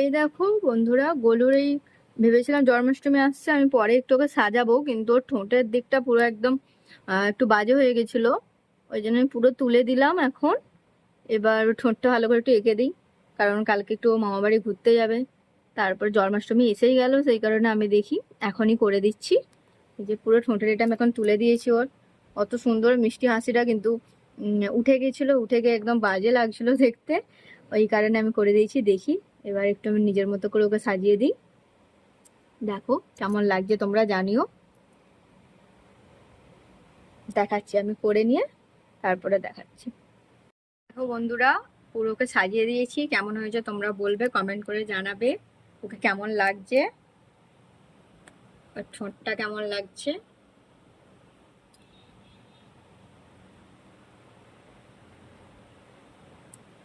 এই দেখো বন্ধুরা, গোলুর এই ভেবেছিলাম জন্মাষ্টমী আসছে, আমি পরে একটু ওকে সাজাবো, কিন্তু ওর ঠোঁটের দিকটা পুরো একদম একটু বাজে হয়ে গেছিল। ওই জন্য আমি পুরো তুলে দিলাম এখন। এবার ঠোঁটটা ভালো করে একটু এঁকে দিই, কারণ কালকে একটু ও মামা বাড়ি ঘুরতে যাবে। তারপর জন্মাষ্টমী এসেই গেল, সেই কারণে আমি দেখি এখনই করে দিচ্ছি। এই যে পুরো ঠোঁটের এটা আমি এখন তুলে দিয়েছি ওর। অত সুন্দর মিষ্টি হাসিটা কিন্তু উঠে গেছিল, উঠে গিয়ে একদম বাজে লাগছিল দেখতে। ওই কারণে আমি করে দিয়েছি। দেখি এবার একটু আমি নিজের মতো করে ওকে সাজিয়ে দিই। দেখো কেমন লাগছে তোমরা জানিও। দেখাচ্ছি আমি করে নিয়ে, তারপরে দেখাচ্ছি। দেখো বন্ধুরা, পুরো ওকে সাজিয়ে দিয়েছি। কেমন হয়েছে তোমরা বলবে, কমেন্ট করে জানাবে ওকে কেমন লাগছে, আর ঠোঁটটা কেমন লাগছে।